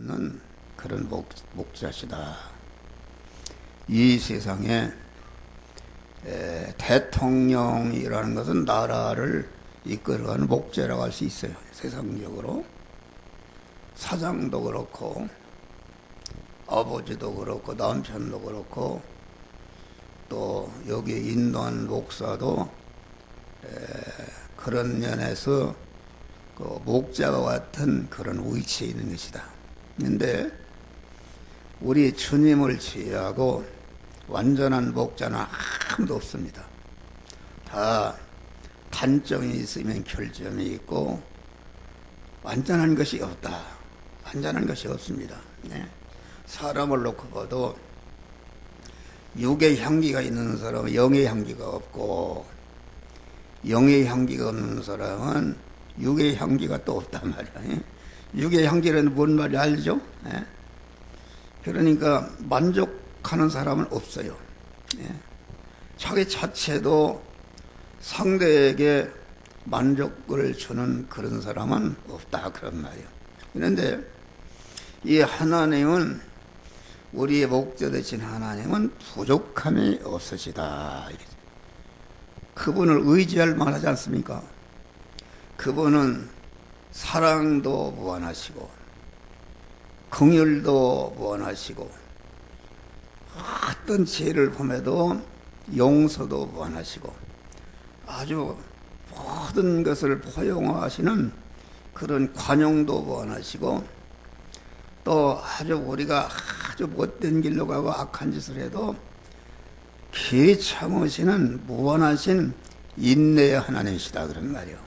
없는 그런 목자시다. 이 세상에 대통령이라는 것은 나라를 이끌어가는 목자라고 할 수 있어요. 세상적으로. 사장도 그렇고 아버지도 그렇고 남편도 그렇고 또 여기 인도한 목사도 그런 면에서 그 목자와 같은 그런 위치에 있는 것이다. 그런데 우리 주님을 제외하고 완전한 목자는 아무도 없습니다. 다 단점이 있으면 결점이 있고 완전한 것이 없다. 완전한 것이 없습니다. 네. 사람을 놓고 봐도 육의 향기가 있는 사람은 영의 향기가 없고 영의 향기가 없는 사람은 육의 향기가 또 없단 말이야. 육의 향기는 뭔 말인지 알죠? 그러니까 만족하는 사람은 없어요. 자기 자체도 상대에게 만족을 주는 그런 사람은 없다, 그런 말이에요. 그런데 이 하나님은, 우리의 목자 되신 하나님은 부족함이 없으시다. 그분을 의지할 만하지 않습니까? 그분은 사랑도 무한하시고 긍휼도 무한하시고 어떤 죄를 범해도 용서도 무한하시고 아주 모든 것을 포용하시는 그런 관용도 무한하시고 또 아주 우리가 아주 못된 길로 가고 악한 짓을 해도 기 참으시는 무한하신 인내의 하나님이시다, 그런 말이요.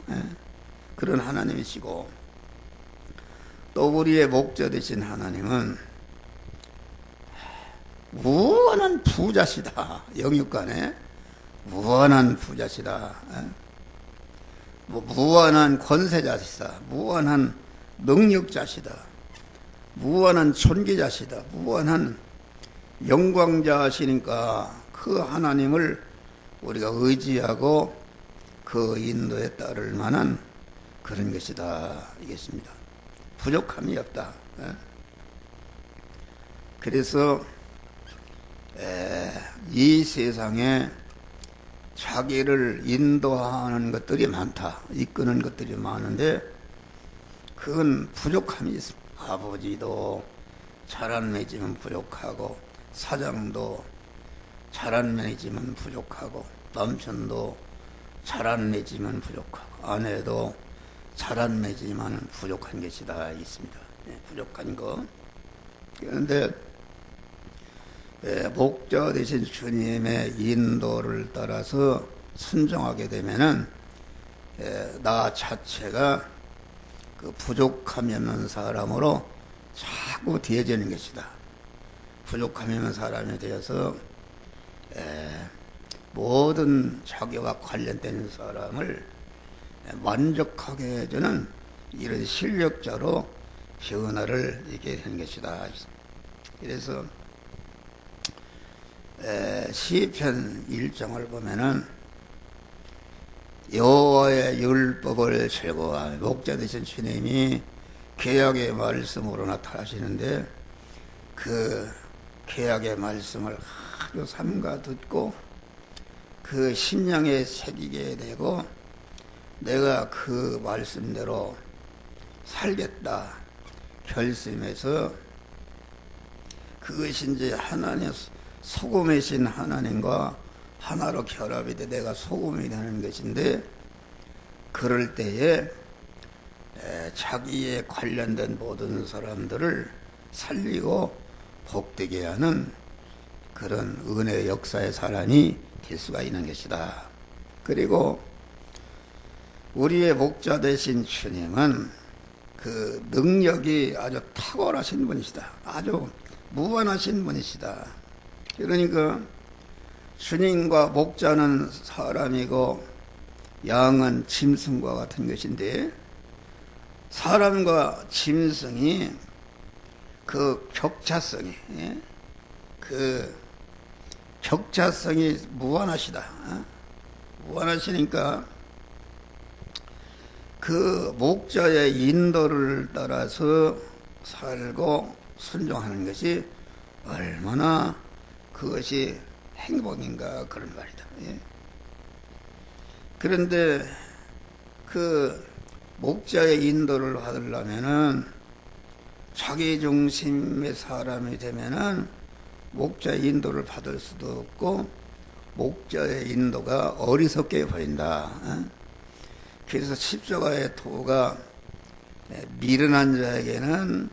그런 하나님이시고 또 우리의 목자 되신 하나님은 무한한 부자시다. 영육간에 무한한 부자시다. 무한한 권세자시다. 무한한 능력자시다. 무한한 존귀자시다. 무한한 영광자시니까 그 하나님을 우리가 의지하고 그 인도에 따를 만한 그런 것이다, 이겠습니다. 부족함이 없다. 그래서 이 세상에 자기를 인도하는 것들이 많다, 이끄는 것들이 많은데 그건 부족함이 있습니다. 아버지도 잘한 면이지만 부족하고 사장도 잘한 면이지만 부족하고 남편도 잘한 면이지만 부족하고 아내도 잘한 면이지만 부족한 것이 다 있습니다. 부족한 거. 그런데 목자 되신 주님의 인도를 따라서 순종하게 되면은 나 자체가 그 부족함이 없는 사람으로 자꾸 되어지는 것이다. 부족함이 없는 사람이 되어서 모든 자기와 관련된 사람을 만족하게 해주는 이런 실력자로 변화를 있게 된 것이다. 그래서 시편 1장을 보면은 여호와의 율법을 즐거워하며, 목자 되신 주님이 계약의 말씀으로 나타나시는데 그 계약의 말씀을 아주 삼가 듣고 그 심령에 새기게 되고 내가 그 말씀대로 살겠다 결심해서 그것이 이제 하나님, 소금이신 하나님과 하나로 결합이 돼 내가 소금이 되는 것인데, 그럴 때에 자기에 관련된 모든 사람들을 살리고 복되게 하는 그런 은혜의 역사의 사람이 될 수가 있는 것이다. 그리고 우리의 목자 되신 주님은 그 능력이 아주 탁월하신 분이시다. 아주 무한하신 분이시다. 그러니까 주님과 목자는 사람이고 양은 짐승과 같은 것인데, 사람과 짐승이 그 격차성이 무한하시다. 무한하시니까 그 목자의 인도를 따라서 살고 순종하는 것이 얼마나 그것이 행복인가 그런 말이다. 예. 그런데 그 목자의 인도를 받으려면은 자기 중심의 사람이 되면은 목자의 인도를 받을 수도 없고 목자의 인도가 어리석게 보인다. 그래서 십자가의 도가 미련한 자에게는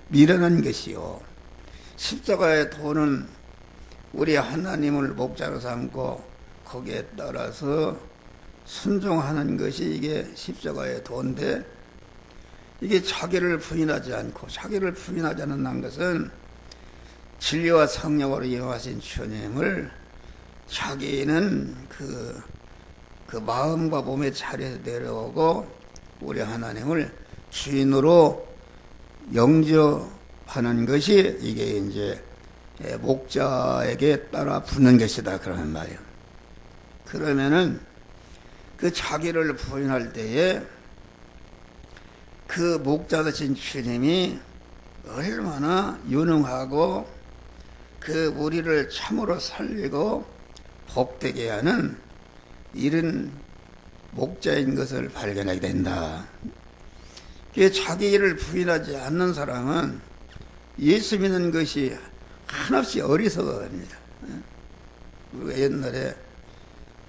미련한 것이요. 십자가의 도는 우리 하나님을 목자로 삼고 거기에 따라서 순종하는 것이 이게 십자가의 도인데, 이게 자기를 부인하지 않고, 자기를 부인하지 않는 것은 진리와 성령으로 임하신 주님을 자기는 그 마음과 몸의 자리에서 내려오고 우리 하나님을 주인으로 영접하는 것이 이게 이제 목자에게 따라 붙는 것이다 그러는 말이에요. 그러면은 그 자기를 부인할 때에 그 목자 되신 주님이 얼마나 유능하고 그 우리를 참으로 살리고 복되게 하는 이런 목자인 것을 발견하게 된다. 자기 일을 부인하지 않는 사람은 예수 믿는 것이 한없이 어리석어합니다. 우리가 옛날에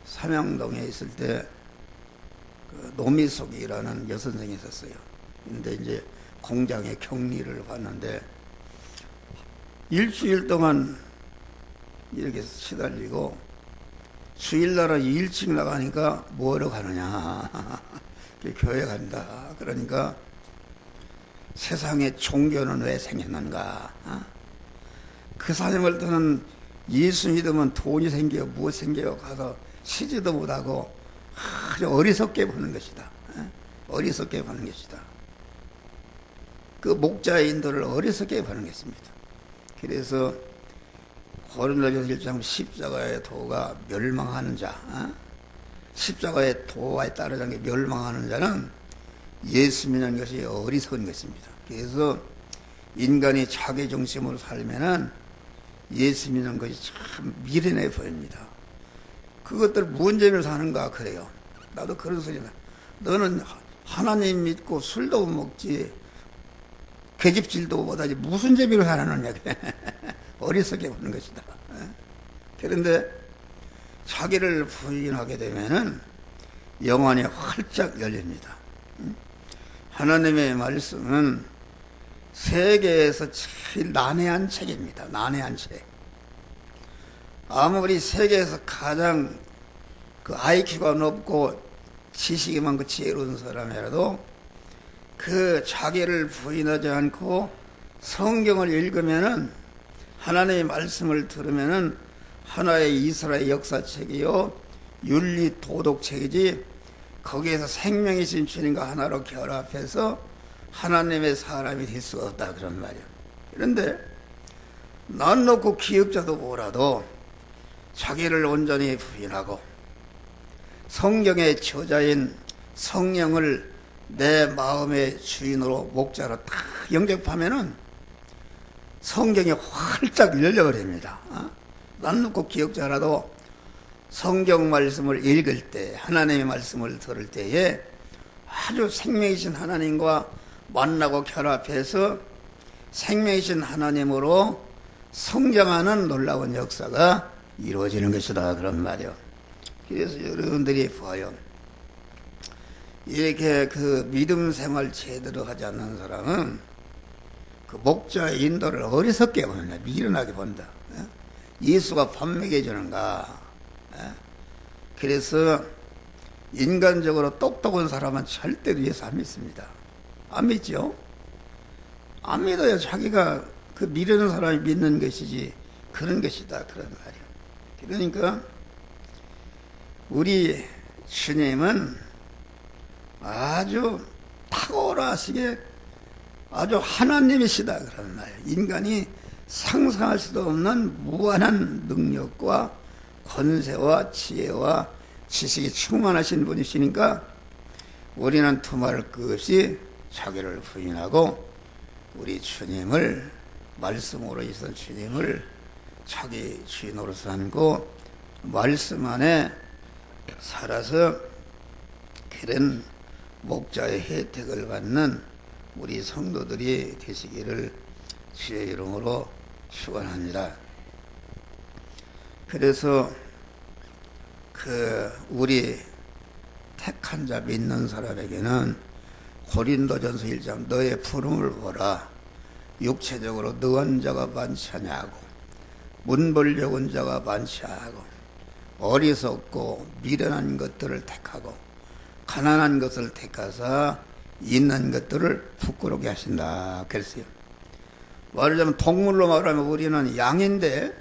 삼양동에 있을 때 노미숙이라는 여선생이 있었어요. 근데 이제 공장에 격리를 받는데 일주일 동안 이렇게 시달리고 주일날은 2일씩 나가니까 뭐하러 가느냐. 교회 간다. 그러니까 세상에 종교는 왜 생겼는가. 그 사람을 때는 예수 믿으면 돈이 생겨 무엇 생겨 가서 쉬지도 못하고 아주 어리석게 보는 것이다. 어리석게 보는 것이다. 그 목자의 인도를 어리석게 보는 것입니다. 그래서 고린도전서 1장 십자가의 도가 멸망하는 자, 십자가의 도에 따르는 게 멸망하는 자는 예수 믿는 것이 어리석은 것입니다. 그래서 인간이 자기 중심으로 살면은 예수 믿는 것이 참 미련해 보입니다. 그것들 무슨 재미로 사는가 그래요. 나도 그런 소리다. 너는 하나님 믿고 술도 못 먹지 계집질도 못하지 무슨 재미로 살았느냐. 어리석게 보는 것이다. 그런데 자기를 부인하게 되면은 영안이 활짝 열립니다. 하나님의 말씀은 세계에서 제일 난해한 책입니다. 난해한 책. 아무리 세계에서 가장 그 IQ가 높고 지식이 많고 지혜로운 사람이라도 그 자기를 부인하지 않고 성경을 읽으면은 하나님의 말씀을 들으면은 하나의 이스라엘 역사책이요 윤리 도덕책이지 거기에서 생명이신 주님과 하나로 결합해서 하나님의 사람이 될 수가 없다 그런 말이야. 그런데 난 놓고 기억자도 뭐라도 자기를 온전히 부인하고 성경의 저자인 성령을 내 마음의 주인으로 목자로 딱 영접하면은 성경이 활짝 열려버립니다. 난 놓고 기억자라도 성경 말씀을 읽을 때 하나님의 말씀을 들을 때에 아주 생명이신 하나님과 만나고 결합해서 생명이신 하나님으로 성장하는 놀라운 역사가 이루어지는 것이다 그런 말이요. 그래서 여러분들이 봐요. 이렇게 그 믿음 생활 제대로 하지 않는 사람은 그 목자의 인도를 어리석게 본다. 미련하게 본다. 예수가 밥 먹여주는가. 그래서 인간적으로 똑똑한 사람은 절대로 예수 안 믿습니다. 안 믿죠? 안 믿어요. 자기가 그 미련한 사람이 믿는 것이지 그런 것이다 그런 말이에요. 그러니까 우리 주님은 아주 탁월하시게 아주 하나님이시다 그런 말이에요. 인간이 상상할 수도 없는 무한한 능력과 권세와 지혜와 지식이 충만하신 분이시니까 우리는 두말할 것 없이 자기를 부인하고 우리 주님을, 말씀으로 있던 주님을 자기 주인으로 삼고 말씀 안에 살아서 그런 목자의 혜택을 받는 우리 성도들이 되시기를 주의 이름으로 축원합니다. 그래서 우리 택한 자 믿는 사람에게는 고린도전서 1장 너의 부름을 보라. 육체적으로 능한 자가 많지 아니하고 문벌려온 자가 많지 않고 어리석고 미련한 것들을 택하고 가난한 것을 택하사 있는 것들을 부끄럽게 하신다 그랬어요. 말하자면 동물로 말하면 우리는 양인데,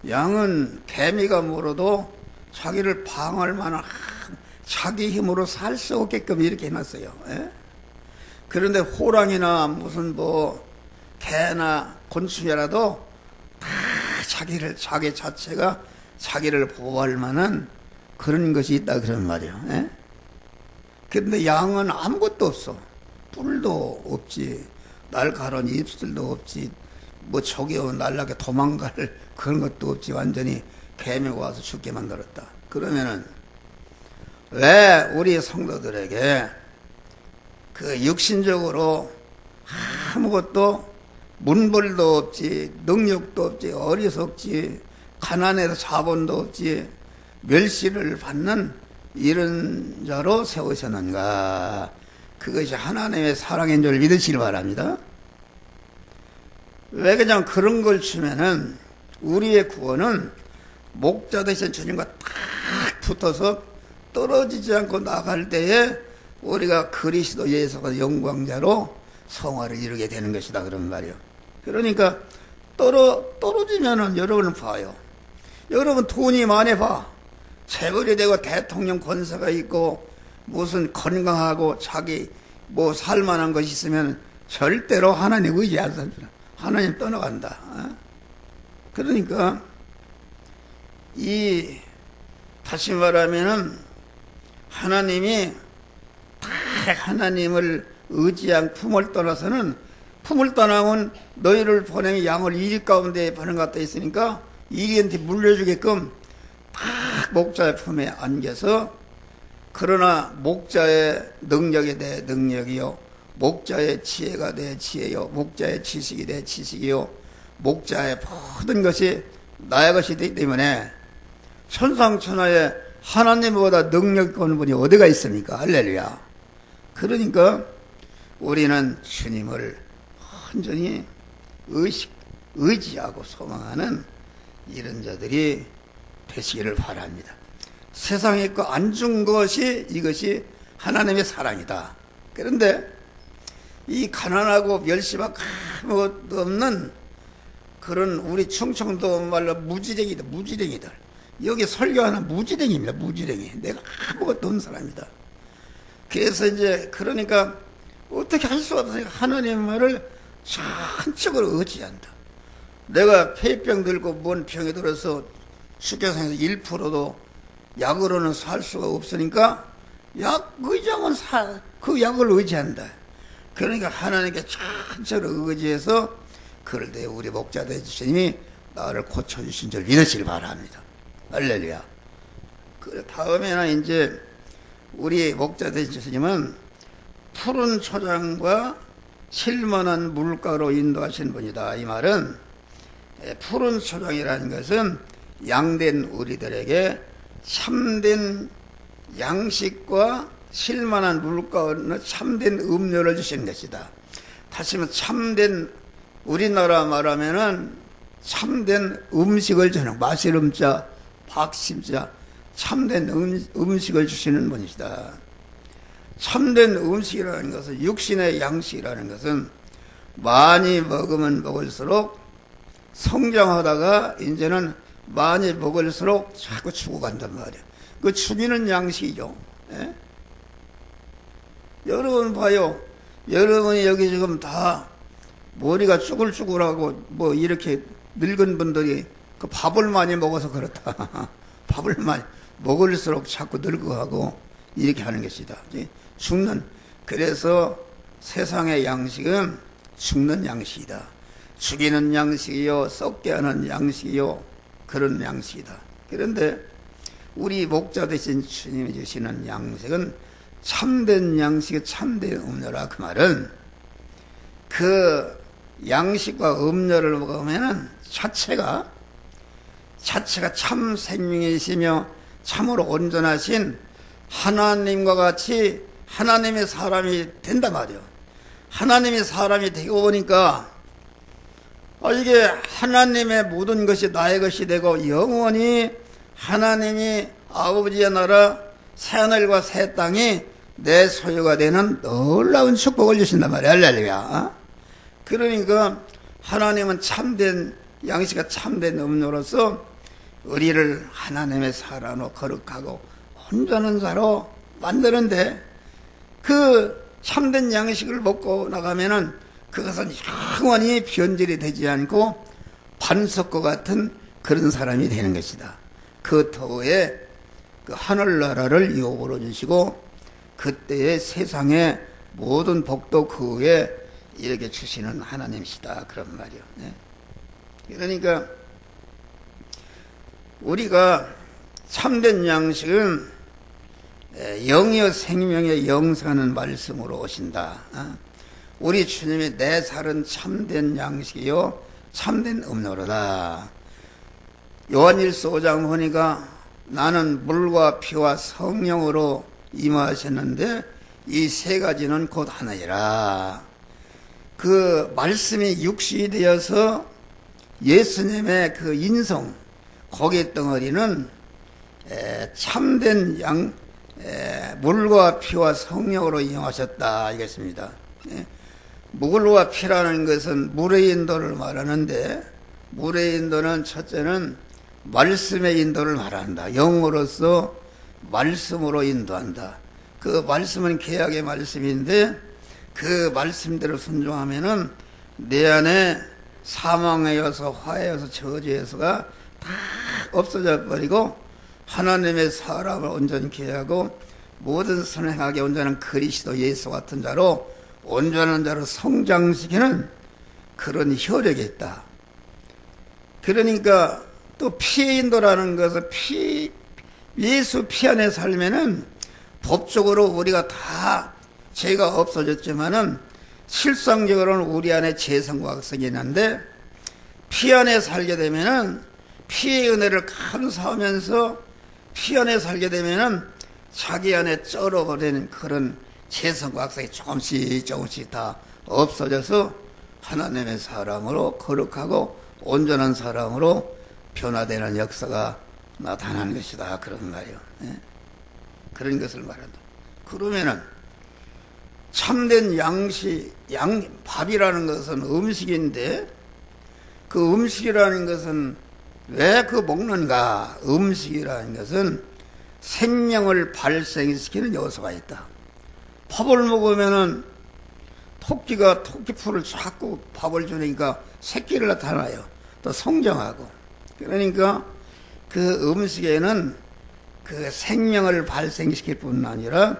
양은 개미가 물어도 자기를 방어할 만한 자기 힘으로 살 수 없게끔 이렇게 해놨어요. 예? 그런데 호랑이나 무슨 개나 곤충이라도 다 자기 자체가 자기를 보호할 만한 그런 것이 있다 그런 말이에요. 예? 그런데 양은 아무것도 없어. 뿔도 없지, 날카로운 입술도 없지, 적이 날라게 도망갈 그런 것도 없지. 완전히 개미가 와서 죽게 만들었다. 그러면은 왜 우리 성도들에게 육신적으로 아무것도 문벌도 없지, 능력도 없지, 어리석지, 가난해서 자본도 없지, 멸시를 받는 이런 자로 세우셨는가? 그것이 하나님의 사랑인 줄 믿으시길 바랍니다. 왜 그냥 그런 걸 주면은 우리의 구원은 목자 되신 주님과 딱 붙어서 떨어지지 않고 나갈 때에 우리가 그리스도 예수가 영광자로 성화를 이루게 되는 것이다 그런 말이에요. 그러니까 떨어지면은 여러분은 봐요. 여러분 돈이 많아봐. 재벌이 되고 대통령 권세가 있고 무슨 건강하고 자기 살만한 것이 있으면 절대로 하나님 의지 안 합니다. 하나님 떠나간다. 그러니까 다시 말하면은 하나님이 하나님을 의지한 품을 떠나서는, 품을 떠나면 너희를 보내면 양을 이리 가운데 보낸 것 같아 있으니까 이리한테 물려주게끔 딱 목자의 품에 안겨서, 그러나 목자의 능력이 내 능력이요, 목자의 지혜가 내 지혜요, 목자의 지식이 내 지식이요, 목자의 모든 것이 나의 것이 되기 때문에 천상천하에 하나님보다 능력 있는 분이 어디가 있습니까? 할렐루야. 그러니까 우리는 주님을 온전히 의지하고 소망하는 이런 자들이 되시기를 바랍니다. 세상에 거 안 준 것이 이것이 하나님의 사랑이다. 그런데 이 가난하고 멸시받고 아무것도 없는 그런 우리 충청도 말로 무지랭이들. 여기 설교하는 무지랭이입니다. 무지랭이. 내가 아무것도 없는 사람이다. 그래서 그러니까 어떻게 할 수가 없으니까 하나님의 말을 전적으로 의지한다. 내가 폐병 들고 뭔 병에 들어서 수교상에서 1%도 약으로는 살 수가 없으니까 의장은 그 약을 의지한다. 그러니까 하나님께 전적으로 의지해서 그럴 때 우리 목자대 주님이 나를 고쳐주신 줄 믿으시길 바랍니다. 할렐루야. 그 다음에는 우리 목자대 주님은 푸른 초장과 실만한 물가로 인도하신 분이다. 이 말은 푸른 초장이라는 것은 양된 우리들에게 참된 양식과 실만한 물가는 참된 음료를 주시는 것이다. 다시 말해 참된, 우리나라 말하면은 참된 음식을 주는, 마실 음자, 박심자, 참된 음식을 주시는 분이시다. 참된 음식이라는 것은, 육신의 양식이라는 것은 많이 먹으면 먹을수록 성장하다가 이제는 많이 먹을수록 자꾸 죽어간단 말이에요. 그 죽이는 양식이죠. 예? 여러분 봐요. 여러분이 여기 지금 다 머리가 쭈글쭈글하고 이렇게 늙은 분들이 그 밥을 많이 먹어서 그렇다. 밥을 많이 먹을수록 자꾸 늙어가고 이렇게 하는 것이다. 죽는, 그래서 세상의 양식은 죽는 양식이다. 죽이는 양식이요, 썩게 하는 양식이요, 그런 양식이다. 그런데 우리 목자 되신 주님이 주시는 양식은 참된 양식의 참된 음료라. 그 말은 그 양식과 음료를 먹으면 자체가 참 생명이시며 참으로 온전하신 하나님과 같이 하나님의 사람이 된단 말이에요. 하나님의 사람이 되고 보니까 이게 하나님의 모든 것이 나의 것이 되고 영원히 하나님이 아버지의 나라 새하늘과 새 땅이 내 소유가 되는 놀라운 축복을 주신단 말이야. 할렐루야. 그러니까 하나님은 참된 양식과 참된 음료로서 우리를 하나님의 사람으로 거룩하고 온전한 자로 만드는데, 그 참된 양식을 먹고 나가면은 그것은 영원히 변질이 되지 않고 반석과 같은 그런 사람이 되는 것이다. 그 터에 그 하늘나라를 유업으로 주시고 그때의 세상의 모든 복도 그 후에 이렇게 주시는 하나님이시다. 그런 말이요. 네. 그러니까 우리가 참된 양식은 영이요 생명의 영생하는 말씀으로 오신다. 우리 주님이 내 살은 참된 양식이요 참된 음료로다. 요한일서 5장 보니까 나는 물과 피와 성령으로 임하셨는데 이 세 가지는 곧 하나이라. 그 말씀이 육신이 되어서 예수님의 그 인성 고개 덩어리는 참된 물과 피와 성령으로 이용하셨다 이겠습니다. 물과 피라는 것은 물의 인도를 말하는데, 물의 인도는 첫째는 말씀의 인도를 말한다. 영으로서 말씀으로 인도한다. 그 말씀은 개약의 말씀인데 그 말씀대로 순종하면은 내 안에 사망의 요소, 화의 요소, 저주의 요소가 다 없어져 버리고 하나님의 사람을 온전케 하고 모든 선행하게 온전한 그리스도 예수 같은 자로 온전한 자로 성장시키는 그런 효력이 있다. 그러니까 또 피의 인도라는 것은 예수 피 안에 살면은 법적으로 우리가 다 죄가 없어졌지만은 실상적으로는 우리 안에 죄성과 악성이 있는데, 피 안에 살게 되면은 피의 은혜를 감사하면서 피 안에 살게 되면은 자기 안에 쩔어버리는 그런 죄성과 악성이 조금씩 다 없어져서 하나님의 사람으로 거룩하고 온전한 사람으로 변화되는 역사가 나타나는 것이다. 그런 말이요. 네? 그런 것을 말한다. 그러면은 참된 양식, 밥이라는 것은 음식인데 그 음식이라는 것은 왜 그 먹는가? 음식이라는 것은 생명을 발생시키는 요소가 있다. 밥을 먹으면은 토끼가 토끼풀을 자꾸 밥을 주니까 새끼를 나타나요. 또 성장하고. 그러니까 그 음식에는 그 생명을 발생시킬 뿐 아니라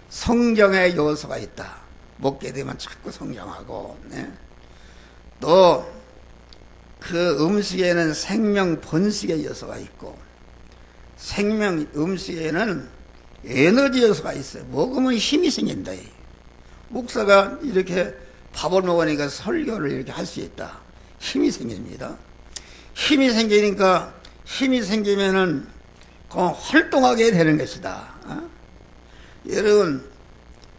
성장의 요소가 있다. 먹게 되면 자꾸 성장하고. 네. 또 그 음식에는 생명 번식의 요소가 있고, 음식에는 에너지 요소가 있어요. 먹으면 힘이 생긴다. 목사가 이렇게 밥을 먹으니까 설교를 이렇게 할 수 있다. 힘이 생깁니다. 힘이 생기면은 활동하게 되는 것이다. 여러분,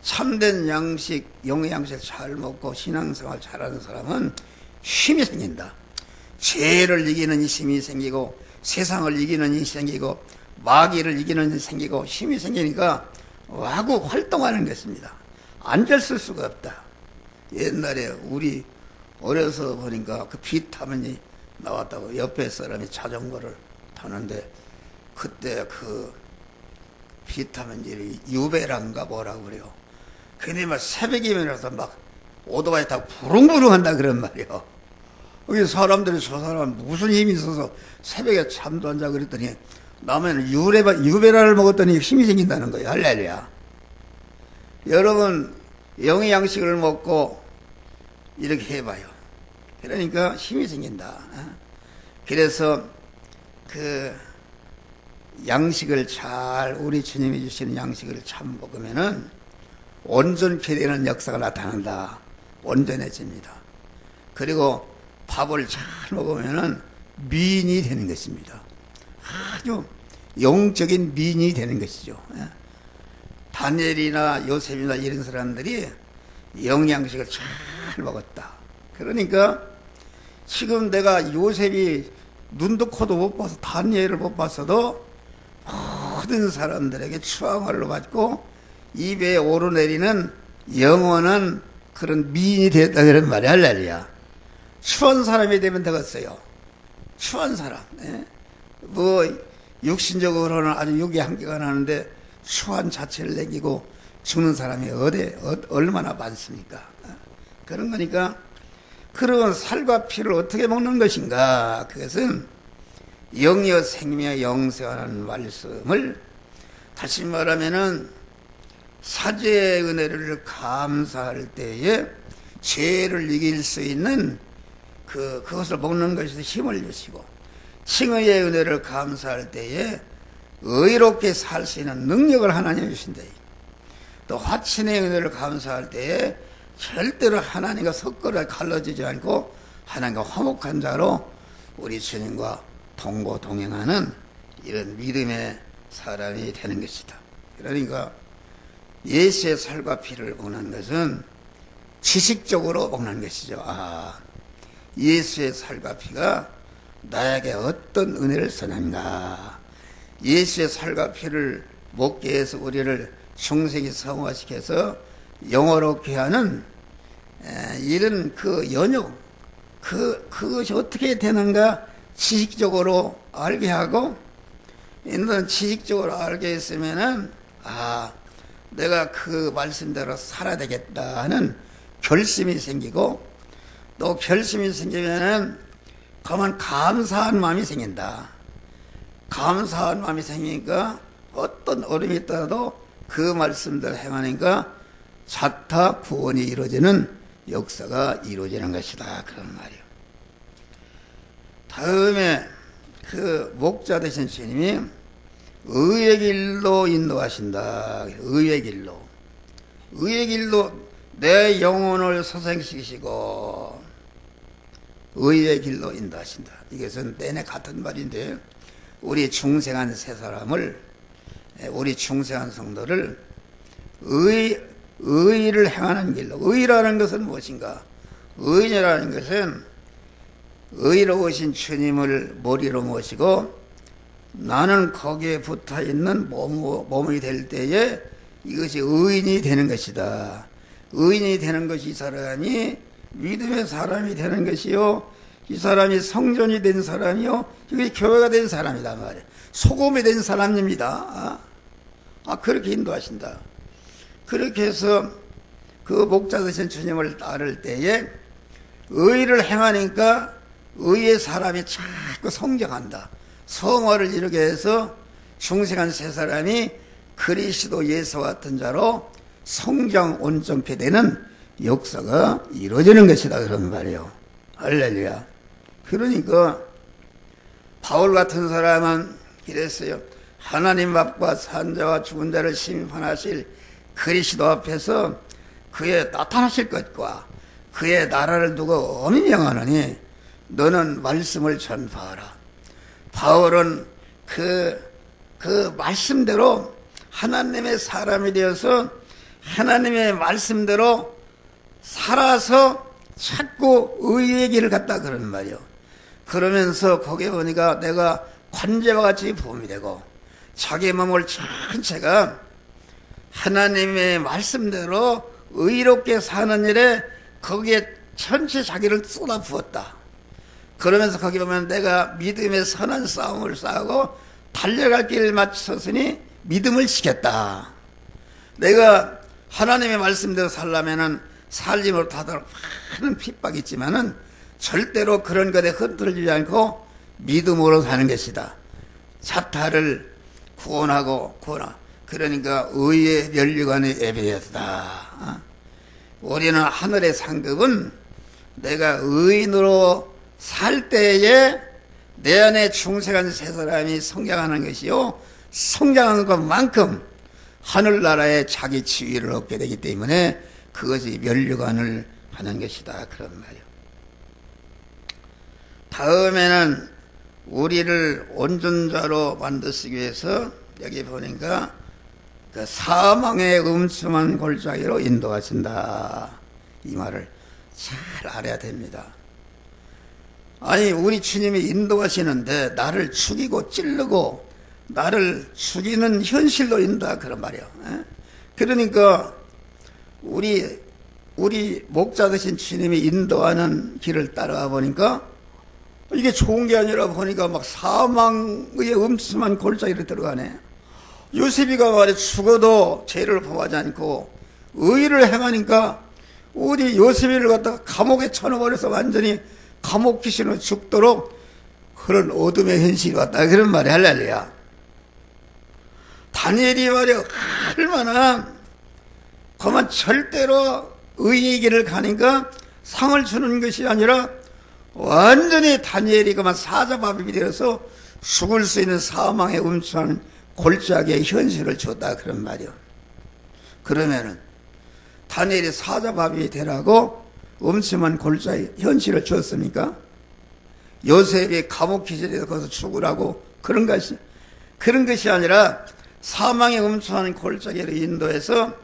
참된 양식, 영양식 잘 먹고 신앙생활 잘하는 사람은 힘이 생긴다. 죄를 이기는 힘이 생기고, 세상을 이기는 힘이 생기고, 마귀를 이기는 힘이 생기고, 힘이 생기니까 마구 활동하는 것입니다. 앉았을 수가 없다. 옛날에 우리 어려서 보니까 그 비타민이 나왔다고, 옆에 사람이 자전거를 타는데 그때 그 비타민이 유배란가 뭐라고 그래요. 근데 막 새벽이면서 막 오토바이 타고 부릉부릉 한다 그런 말이요. 여기 사람들이 저 사람 무슨 힘이 있어서 새벽에 잠도 안 자고 그랬더니 라면 유배라를 먹었더니 힘이 생긴다는 거예요. 할렐루야. 여러분 영의 양식을 먹고 이렇게 해봐요. 그러니까 힘이 생긴다. 그래서 그 양식을 잘 우리 주님이 주시는 양식을 참 먹으면은 온전케 되는 역사가 나타난다. 온전해집니다. 그리고 밥을 잘 먹으면은 미인이 되는 것입니다. 아주 영적인 미인이 되는 것이죠. 다니엘이나 요셉이나 이런 사람들이 영양식을 잘 먹었다. 그러니까 지금 내가 요셉이 눈도 코도 못 봐서 다니엘을 못 봤어도 모든 사람들에게 추앙을 받고 입에 오르내리는 영원한 그런 미인이 되었다 그런 말이 할렐루야. 추한 사람이 되면 되겠어요. 추한 사람. 뭐 육신적으로는 아주 육이 한계가 나는데 추한 자체를 남기고 죽는 사람이 얼마나 많습니까? 그런 거니까 그런 살과 피를 어떻게 먹는 것인가? 그것은 영이여 생명의 영생하는 말씀을 다시 말하면은 사죄의 은혜를 감사할 때에 죄를 이길 수 있는 그것을 먹는 것에서 힘을 주시고 칭의의 은혜를 감사할 때에 의롭게 살 수 있는 능력을 하나님이 주신다. 또 화친의 은혜를 감사할 때에 절대로 하나님과 섞어라 갈라지지 않고 하나님과 화목한 자로 우리 주님과 동거동행하는 이런 믿음의 사람이 되는 것이다. 그러니까 예수의 살과 피를 먹는 것은 지식적으로 먹는 것이죠. 예수의 살과 피가 나에게 어떤 은혜를 선한가. 예수의 살과 피를 먹게 해서 우리를 중생이 성화시켜서 영어롭게 하는 이런 그 연육, 그것이 어떻게 되는가 지식적으로 알게 하고, 이런 지식적으로 알게 했으면은, 내가 그 말씀대로 살아야 되겠다 하는 결심이 생기고, 또 결심이 생기면은, 그만 감사한 마음이 생긴다. 감사한 마음이 생기니까 어떤 어려움이 있더라도 그 말씀대로 행하니까 자타 구원이 이루어지는 역사가 이루어지는 것이다. 그런 말이에요. 다음에 그 목자 되신 주님이 의의 길로 인도하신다. 의의 길로. 의의 길로 내 영혼을 소생시키시고 의의 길로 인도하신다. 이것은 내내 같은 말인데 우리 중생한 세 사람을, 우리 중생한 성도를 의를 행하는 길로. 의라는 것은 무엇인가? 의라는 것은 의로우신 주님을 머리로 모시고 나는 거기에 붙어있는 몸이 될 때에 이것이 의인이 되는 것이다. 의인이 되는 것이 이 사람이 믿음의 사람이 되는 것이요, 이 사람이 성전이 된 사람이요, 이게 교회가 된 사람이다 말이에요. 소금이 된 사람입니다. 그렇게 인도하신다. 그렇게 해서 그 목자 되신 주님을 따를 때에 의를 행하니까 의의 사람이 자꾸 성장한다. 성화를 이루게 해서 중생한 세 사람이 그리스도 예수와 같은 자로 성장 온전케 되는 역사가 이루어지는 것이다. 그런 말이에요. 할렐루야. 그러니까 바울 같은 사람은 이랬어요. 하나님 앞과 산 자와 죽은 자를 심판하실 그리스도 앞에서 그의 나타나실 것과 그의 나라를 두고 엄히 명하노니 너는 말씀을 전파하라. 바울은 그 말씀대로 하나님의 사람이 되어서 하나님의 말씀대로 살아서 자꾸 의의 길을 갔다 그러는 말이요. 그러면서 거기에 보니까 내가 관제와 같이 부음이 되고 자기 몸을 전체가 하나님의 말씀대로 의롭게 사는 일에 거기에 전체 자기를 쏟아 부었다. 그러면서 거기 보면 내가 믿음의 선한 싸움을 싸우고 달려갈 길을 맞췄으니 믿음을 지켰다. 내가 하나님의 말씀대로 살려면은 살림으로 다들 많은 핍박이 있지만은 절대로 그런 것에 흔들리지 않고 믿음으로 사는 것이다. 자타를 구원하고 그러니까 의의 면류관의 예배였다. 우리는 하늘의 상급은 내가 의인으로 살 때에 내 안에 충성한 세 사람이 성장하는 것이요, 성장하는 것만큼 하늘나라의 자기 지위를 얻게 되기 때문에 그것이 면류관을 하는 것이다, 그런 말이요. 다음에는 우리를 온전자로 만드시기 위해서 여기 보니까 그 사망의 음침한 골짜기로 인도하신다, 이 말을 잘 알아야 됩니다. 아니, 우리 주님이 인도하시는데 나를 죽이고 찌르고 나를 죽이는 현실로 인도하, 그런 말이에요. 그러니까 우리 목자 되신 주님이 인도하는 길을 따라가 보니까 이게 좋은 게 아니라 보니까 막 사망의 음침한 골짜기로 들어가네. 요셉이가 말해 죽어도 죄를 범하지 않고 의를 행하니까 우리 요셉이를 갖다가 감옥에 쳐넣어버려서 완전히 감옥 귀신으로 죽도록 그런 어둠의 현실이 왔다, 그런 말이 할렐루야. 다니엘이 말이야 얼마나 그만 절대로 의의 길을 가니까 상을 주는 것이 아니라 완전히 다니엘이 그만 사자밥이 되어서 죽을 수 있는 사망의 음침한 골짜기의 현실을 줬다, 그런 말이요. 그러면은 다니엘이 사자밥이 되라고 음침한 골짜기 현실을 줬으니까 요셉이 감옥 기절에서 거기서 죽으라고 그런 것이 아니라 사망의 음침한 골짜기를 인도해서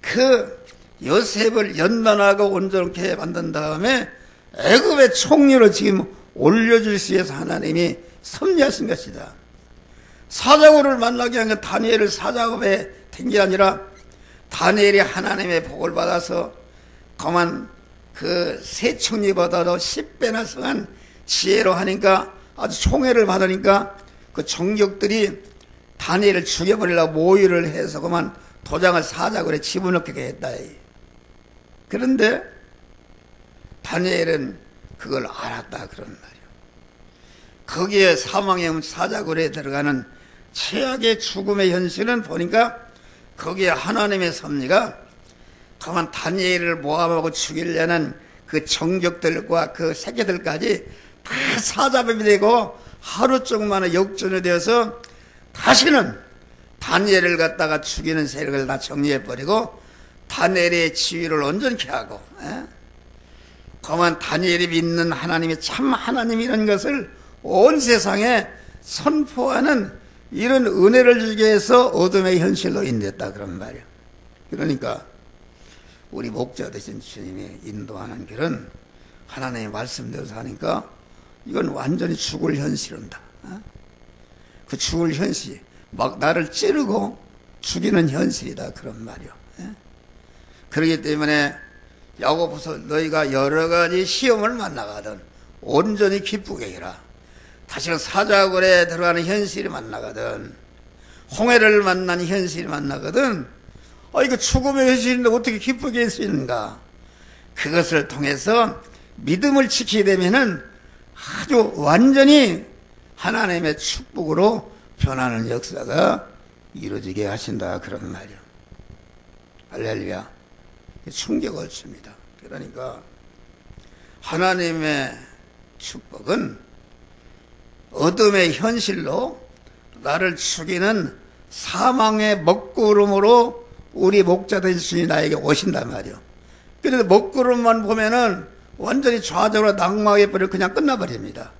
그 요셉을 연단하고 온전케 만든 다음에 애굽의 총리로 지금 올려주시기 위해서 하나님이 섭리하신 것이다. 사자굴을 만나게 한 건 다니엘을 사자굴에 된 게 아니라 다니엘이 하나님의 복을 받아서 그만 그 세 총리보다도 10배나 성한 지혜로 하니까 아주 총애를 받으니까 그 정적들이 다니엘을 죽여버리려고 모의를 해서 그만 도장을 사자굴에 집어넣게 했다. 그런데 다니엘은 그걸 알았다, 그런 말이에요. 거기에 사망의 사자굴에 들어가는 최악의 죽음의 현실은 보니까 거기에 하나님의 섭리가 그만 다니엘을 모함하고 죽이려는 그 정적들과 그 새끼들까지 다 사자밥이 되고 하루 종만에 역전이 되어서 다시는 다니엘을 갖다가 죽이는 세력을 다 정리해버리고 다니엘의 지위를 온전케 하고, 그만 다니엘이 믿는 하나님이 참 하나님이라는 것을 온 세상에 선포하는 이런 은혜를 주기 위해서 어둠의 현실로 인도했다, 그런 말이에요. 그러니까 우리 목자 되신 주님이 인도하는 길은 하나님의 말씀대로 하니까 이건 완전히 죽을 현실이다. 그 죽을 현실, 막 나를 찌르고 죽이는 현실이다, 그런 말이요. 그렇기 때문에 야고보서 너희가 여러 가지 시험을 만나거든 온전히 기쁘게 해라. 다시는 사자굴에 들어가는 현실이 만나거든, 홍해를 만나는 현실이 만나거든, 이거 죽음의 현실인데 어떻게 기쁘게 할 수 있는가? 그것을 통해서 믿음을 지키게 되면은 아주 완전히 하나님의 축복으로 변하는 역사가 이루어지게 하신다, 그런 말이요. 할렐루야. 충격을 줍니다. 그러니까 하나님의 축복은 어둠의 현실로 나를 죽이는 사망의 먹구름으로 우리 목자 되신 주님이 나에게 오신단 말이요. 그래서 먹구름만 보면은 완전히 좌절로 낙망해버리고 그냥 끝나버립니다.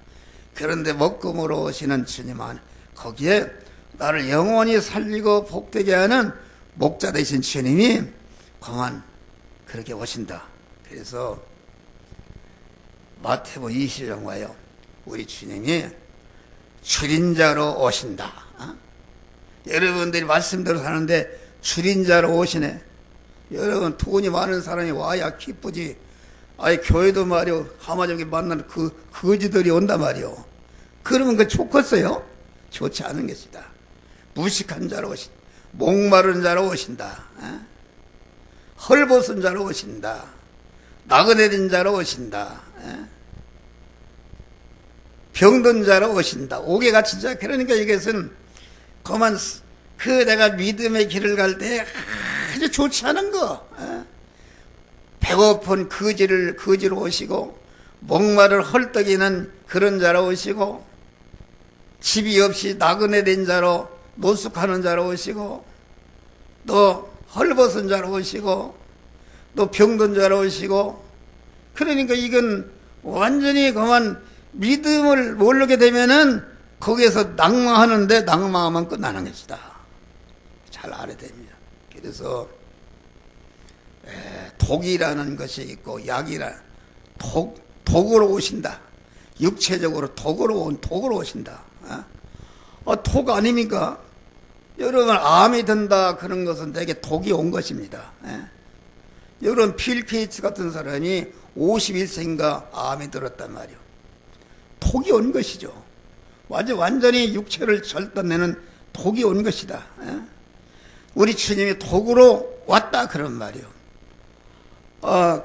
그런데 먹구름으로 오시는 주님은 거기에 나를 영원히 살리고 복되게 하는 목자 되신 주님이 그만 그렇게 오신다. 그래서 마태복음 20장 와요. 우리 주님이 주린자로 오신다. 여러분들이 말씀대로 사는데 주린자로 오시네. 여러분 돈이 많은 사람이 와야 기쁘지. 아이 교회도 말이요 하마저기 만나는 그 거지들이 온단 말이요. 그러면 그 좋겠어요? 좋지 않은 것이다. 무식한 자로 오신다. 목마른 자로 오신다. 헐벗은 자로 오신다. 나그네된 자로 오신다. 병든 자로 오신다. 오게가 진짜 그러니까 이것은 그만 그 내가 믿음의 길을 갈 때 아주 좋지 않은 거. 배고픈 거지로 오시고 목마를 헐떡이는 그런 자로 오시고 집이 없이 나그네 된 자로 노숙하는 자로 오시고 또 헐벗은 자로 오시고 또 병든 자로 오시고 그러니까 이건 완전히 그만 믿음을 모르게 되면은 거기에서 낭망하는데 낭망하면 끝나는 것이다. 잘 알아야 됩니다. 그래서 독이라는 것이 있고 약이라 독으로 오신다. 육체적으로 독으로 오신다. 독 아닙니까? 여러분 암이 든다 그런 것은 되게 독이 온 것입니다. 여러분 빌 게이츠 같은 사람이 51세인가 암이 들었단 말이요. 독이 온 것이죠. 완전히 육체를 절단내는 독이 온 것이다. 우리 주님이 독으로 왔다 그런 말이요.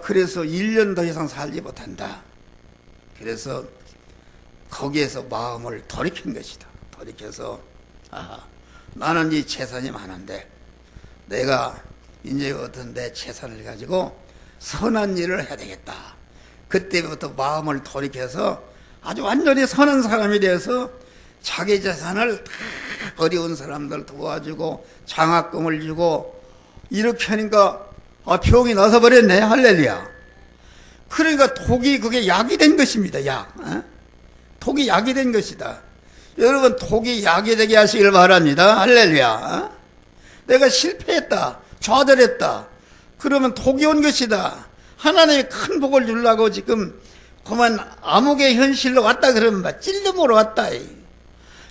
그래서 1년 더 이상 살지 못한다. 그래서 거기에서 마음을 돌이킨 것이다. 돌이켜서 나는 이 재산이 많은데 내가 이제 어떤 내 재산을 가지고 선한 일을 해야 되겠다. 그때부터 마음을 돌이켜서 아주 완전히 선한 사람이 되어서 자기 재산을 다 어려운 사람들 도와주고 장학금을 주고 이렇게 하니까 병이 나서 버렸네. 할렐루야. 그러니까 독이 그게 약이 된 것입니다. 약. 독이 약이 된 것이다. 여러분 독이 약이 되게 하시길 바랍니다. 할렐루야. 내가 실패했다. 좌절했다. 그러면 독이 온 것이다. 하나님이 큰 복을 주려고 지금 그만 암흑의 현실로 왔다 그러면 막 찔림으로 왔다.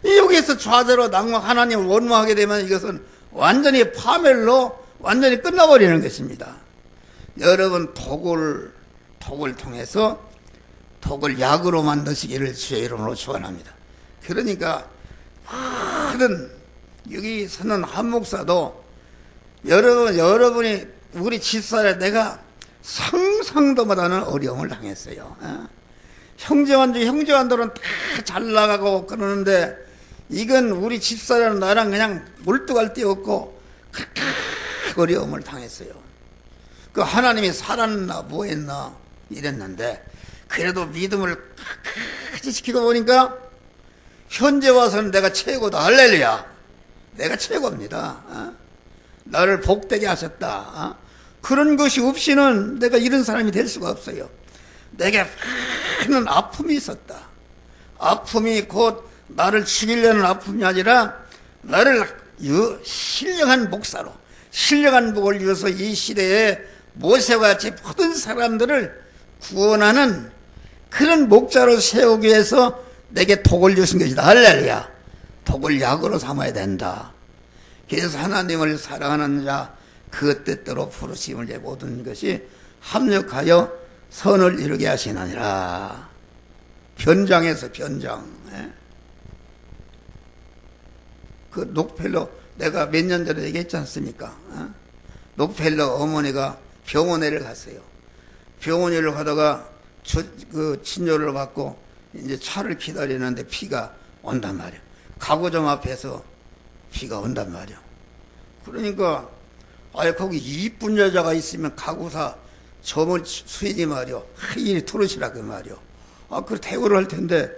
여기에서 좌절로 낭망 하나님을 원망하게 되면 이것은 완전히 파멸로 완전히 끝나버리는 것입니다. 여러분 독을 통해서 독을 약으로 만드시기를 주의 이름으로 축원합니다. 그러니까 모든 여기 서는 한 목사도 여러분이 우리 집사에 내가 상상도 못하는 어려움을 당했어요. 형제간들은 다 잘 나가고 그러는데 이건 우리 집사라는 나랑 그냥 몰두갈 데 없고 어려움을 당했어요. 그 하나님이 살았나 뭐했나 이랬는데 그래도 믿음을 끝까지 지키고 보니까 현재 와서는 내가 최고다. 할렐루야. 내가 최고입니다. 나를 복되게 하셨다. 그런 것이 없이는 내가 이런 사람이 될 수가 없어요. 내게 많은 아픔이 있었다. 아픔이 곧 나를 죽이려는 아픔이 아니라 나를 신령한 목사로 신령한 복을 위해서 이 시대에 모세와 같이 모든 사람들을 구원하는 그런 목자로 세우기 위해서 내게 독을 주신 것이다. 할렐루야. 독을 약으로 삼아야 된다. 그래서 하나님을 사랑하는 자 그 뜻대로 부르심을 제 모든 것이 합력하여 선을 이루게 하시느니라. 변장에서 변장. 그 록펠러 내가 몇 년 전에 얘기했지 않습니까? 록펠러 어머니가 병원에를 갔어요. 병원에를 가다가 그 진료를 받고 이제 차를 기다리는데 피가 온단 말이야. 가구점 앞에서 피가 온단 말이야. 그러니까 거기 이쁜 여자가 있으면 가구사 점을 수이지 말이요. 이리 들어오시라 그 말이요. 그 대우를 할 텐데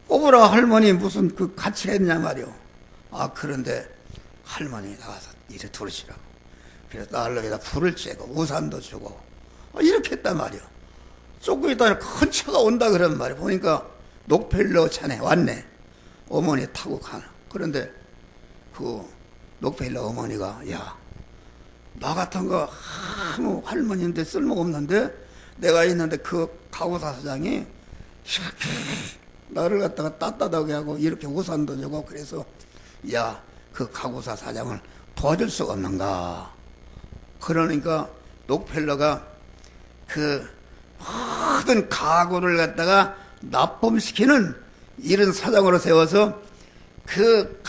꼬부라 할머니 무슨 그 같이 했냐 말이요. 그런데 할머니 나가서 이리 들어오시라고. 그래서 난로에다 불을 쬐고 우산도 주고 이렇게 했단 말이요. 조금 있다가 큰 차가 온다 그런 말이야. 보니까 록펠러 차네 왔네. 어머니 타고 가나. 그런데 그 록펠러 어머니가 나 같은 거 아무 할머니인데 쓸모가 없는데 내가 있는데 그 가구사 사장이 나를 갖다가 따뜻하게 하고 이렇게 우산도 주고 그래서 그 가구사 사장을 도와줄 수가 없는가. 그러니까 록펠러가 그 모든 가구를 갖다가 납품시키는 이런 사장으로 세워서 그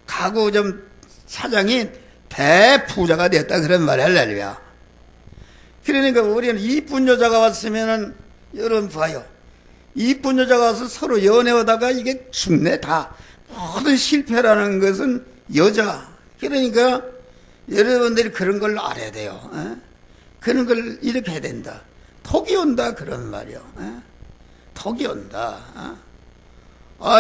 가구점 사장이 대부자가 됐다 그런 말이야. 할렐루야. 그러니까 우리는 이쁜 여자가 왔으면은 여러분 봐요. 이쁜 여자가 와서 서로 연애하다가 이게 죽네. 다 모든 실패라는 것은 여자. 그러니까 여러분들이 그런 걸 알아야 돼요. 그런 걸 이렇게 해야 된다. 톡이 온다 그런 말이요. 톡이 온다.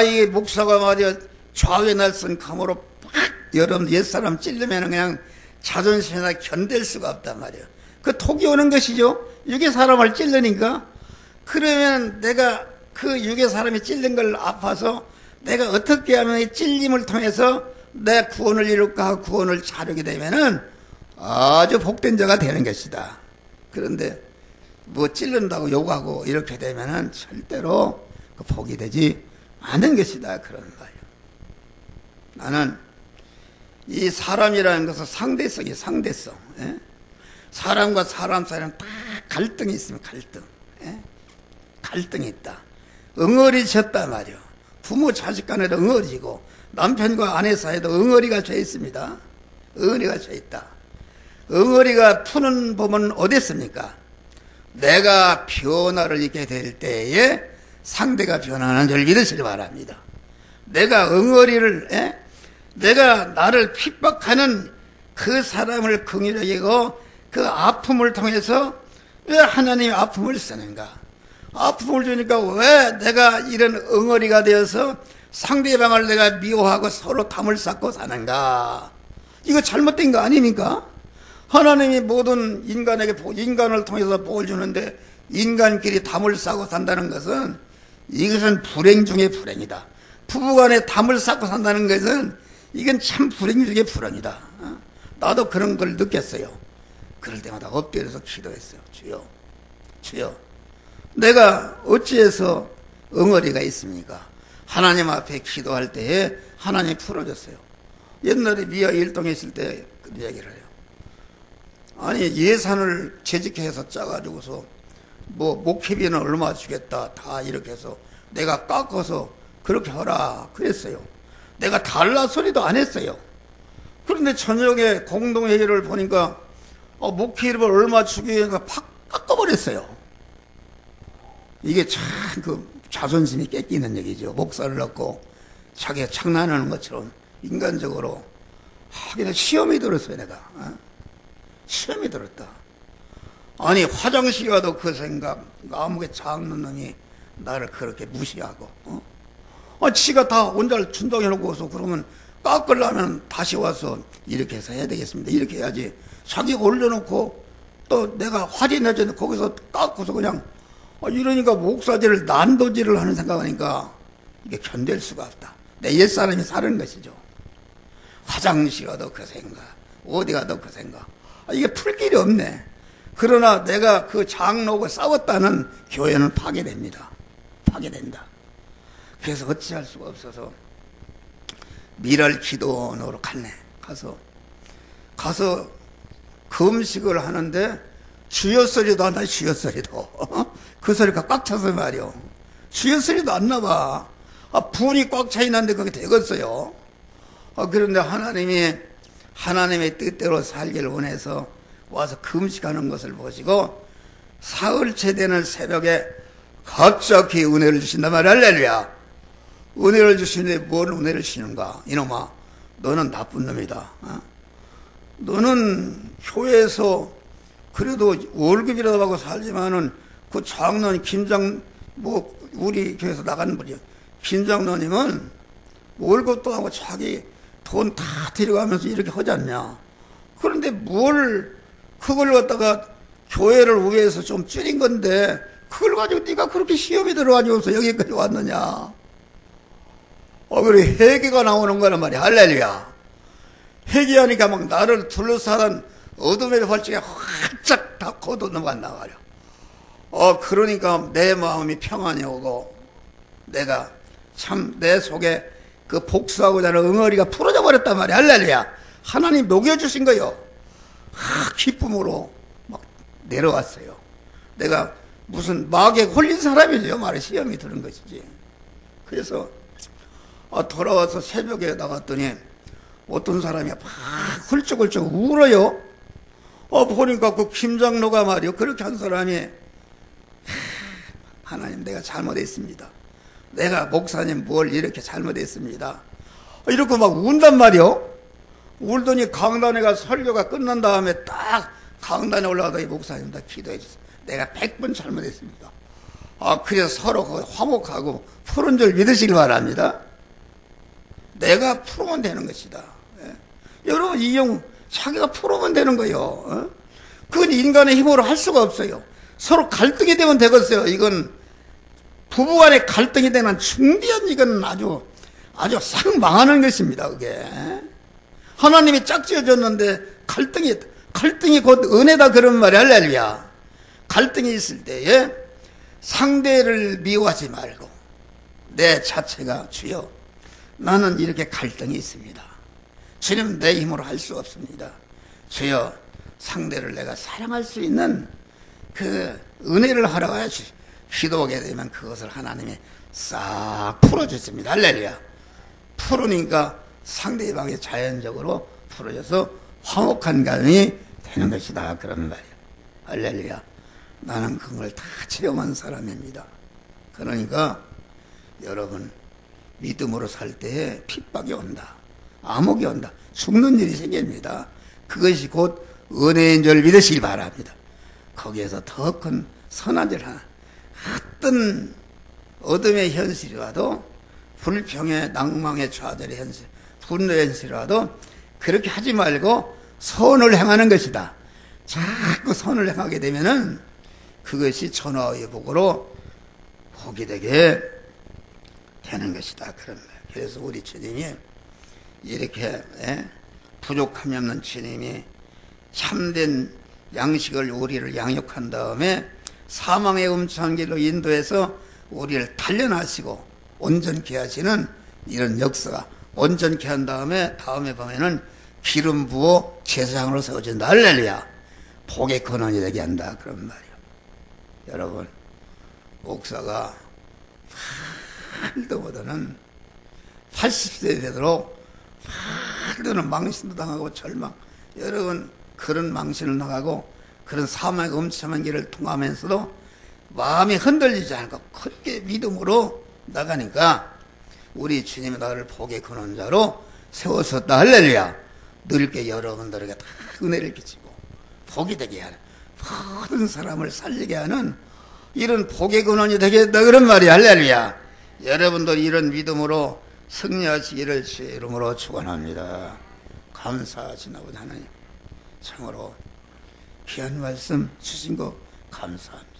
이게 목사가 말이야 좌우에 날선 감으로 팍 여러분 옛사람 찔르면 그냥 자존심이나 견딜 수가 없단 말이에요. 그 톡이 오는 것이죠. 육의 사람을 찔르니까. 그러면 내가 그 육의 사람이 찔린 걸 아파서 내가 어떻게 하면 이 찔림을 통해서 내 구원을 이룰까 하고 구원을 차르게 되면은 아주 복된 자가 되는 것이다. 그런데 뭐 찔른다고 욕하고 이렇게 되면은 절대로 그 복이 되지 않은 것이다. 그런 거예요. 나는 이 사람이라는 것은 상대성이 상대성. 사람과 사람 사이에는 다 갈등이 있으면 갈등. 갈등이 있다. 응어리 졌단 말이요. 부모 자식 간에도 응어리고 남편과 아내 사이에도 응어리가 져 있습니다. 응어리가 져 있다. 응어리가 푸는 법은 어디 있습니까? 내가 변화를 있게 될 때에 상대가 변하는 줄 믿으시기 바랍니다. 내가 응어리를 내가 나를 핍박하는 그 사람을 긍휼히 여기고 그 아픔을 통해서 왜 하나님이 아픔을 쓰는가? 아픔을 주니까 왜 내가 이런 응어리가 되어서 상대방을 내가 미워하고 서로 담을 쌓고 사는가? 이거 잘못된 거 아닙니까? 하나님이 모든 인간을 통해서 복을 주는데 인간끼리 담을 쌓고 산다는 것은 이것은 불행 중에 불행이다. 부부간에 담을 쌓고 산다는 것은 이건 참 불행 중에 불행이다. 나도 그런 걸 느꼈어요. 그럴 때마다 엎드려서 기도했어요. 주여 내가 어찌해서 응어리가 있습니까? 하나님 앞에 기도할 때에 하나님이 풀어줬어요. 옛날에 미아 일동에 있을 때 그 얘기를 해요. 아니 예산을 재직해서 짜가지고서 뭐 목회비는 얼마 주겠다 다 이렇게 해서 내가 깎아서 그렇게 하라 그랬어요. 내가 달라 소리도 안 했어요. 그런데 저녁에 공동회의를 보니까 목회비를 얼마 주기가 팍 깎아버렸어요. 이게 참 그 자존심이 꺾이는 얘기죠. 목사를 넣고 자기가 장난하는 것처럼 인간적으로 그냥 시험이 들었어요. 내가 시험이 들었다. 아니 화장실 가도 그 생각. 아무개 작는 놈이 나를 그렇게 무시하고 지가 다 혼자 준다고 해놓고서 그러면 깎으려면 다시 와서 이렇게 해서 해야 되겠습니다. 이렇게 해야지. 자기가 올려놓고 또 내가 화제 내전에 거기서 깎고서 그냥 이러니까 목사질을 난도질을 하는 생각하니까 이게 견딜 수가 없다. 내 옛사람이 사는 것이죠. 화장실 가도 그 생각, 어디 가도 그 생각. 이게 풀 길이 없네. 그러나 내가 그 장로하고 싸웠다는 교회는 파괴됩니다. 파괴된다. 그래서 어찌할 수가 없어서 미랄 기도원으로 갔네. 가서 금식을 하는데 주여 소리도 안 나. 주여 소리도 그 소리가 꽉 차서 말이요. 주여 소리도 안 나봐. 분이 꽉 차 있는데 그게 되겠어요. 그런데 하나님의 뜻대로 살기를 원해서 와서 금식하는 것을 보시고 사흘째 되는 새벽에 갑자기 은혜를 주신단 말이야. 할렐루야. 은혜를 주시는데 뭘 은혜를 주시는가? 이놈아, 너는 나쁜 놈이다. 너는 교회에서 그래도 월급이라도 받고 살지만은 그 장로님 우리 교회에서 나가는 분이요. 김장로님은 월급도 하고 자기 돈 다 데려가면서 이렇게 하지 않냐. 그런데 그걸 갖다가 교회를 위해서 좀 줄인 건데 그걸 가지고 네가 그렇게 시험이 들어가지고서 여기까지 왔느냐. 그래 회개가 나오는 거란 말이야. 할렐루야. 회개하니까 막 나를 둘러싸는 어둠의 활짝이 활짝 다 걷어 넘어간단 말이야. 그러니까 내 마음이 평안이 오고 내가 참 내 속에 그 복수하고자 하는 응어리가 풀어져 버렸단 말이야. 할렐루야. 하나님 녹여주신 거요. 기쁨으로 막 내려왔어요. 내가 무슨 마귀에 홀린 사람이죠. 말에 시험이 드는 것이지. 그래서 돌아와서 새벽에 나갔더니 어떤 사람이 막 훌쩍훌쩍 울어요. 보니까 그 김장로가 말이요. 그렇게 한 사람이 하나님 내가 잘못했습니다. 내가 목사님 뭘 이렇게 잘못했습니다. 이렇게 막 운단 말이요. 울더니 강단에 가 설교가 끝난 다음에 딱 강단에 올라가더니 목사님 나 기도해 주세요. 내가 100번 잘못했습니다. 그래서 서로 화목하고 푸른 줄 믿으시길 바랍니다. 내가 풀으면 되는 것이다. 예. 여러분 이용 자기가 풀으면 되는 거예요. 그건 인간의 힘으로 할 수가 없어요. 서로 갈등이 되면 되겠어요. 이건 부부간의 갈등이 되면 중대한 이건 아주 싹 망하는 것입니다. 그게 하나님이 짝지어줬는데 갈등이 곧 은혜다 그런 말이 할렐루야. 갈등이 있을 때에 상대를 미워하지 말고 내 자체가 주여 나는 이렇게 갈등이 있습니다. 주님 내 힘으로 할 수 없습니다. 주여 상대를 내가 사랑할 수 있는 그 은혜를 하라고 기도하게 되면 그것을 하나님이 싹 풀어주십니다. 할렐루야. 풀으니까 상대방이 자연적으로 풀어져서 화목한 감이 되는 것이다 그런 말이에요. 할렐루야. 나는 그걸 다 체험한 사람입니다. 그러니까 여러분 믿음으로 살 때에 핍박이 온다. 암흑이 온다. 죽는 일이 생깁니다. 그것이 곧 은혜인 줄 믿으시기 바랍니다. 거기에서 더 큰 선한 일 하나. 어떤 어둠의 현실이라도 불평의 낭망의 좌절의 현실, 분노의 현실이라도 그렇게 하지 말고 선을 행하는 것이다. 자꾸 선을 행하게 되면은 그것이 천하의 복으로 복이 되게 되는 것이다. 그런 거예요. 그래서 우리 주님이 이렇게 부족함이 없는 주님이 참된 양식을 우리를 양육한 다음에 사망의 음침한 길로 인도해서 우리를 단련하시고 온전케 하시는 이런 역사가 온전케 한 다음에 보면은 기름 부어 제사장으로 세워진다. 할렐루야. 복의 근원이 되게 한다. 그런 말이에요. 여러분 목사가 팔도보다는 80세 되도록 팔도는 망신도 당하고 절망 여러분 그런 망신을 당하고 그런 사망의 엄청난 길을 통하면서도 마음이 흔들리지 않고 크게 믿음으로 나가니까 우리 주님이 나를 복의 근원자로 세웠었다. 할렐루야. 늙게 여러분들에게 다 은혜를 끼치고 복이 되게 하는 모든 사람을 살리게 하는 이런 복의 근원이 되겠다 그런 말이야. 할렐루야. 여러분들 이런 믿음으로 승리하시기를 주의 이름으로 축원합니다. 감사하신 아버지 하나님 참으로 귀한 말씀 주신 거 감사합니다.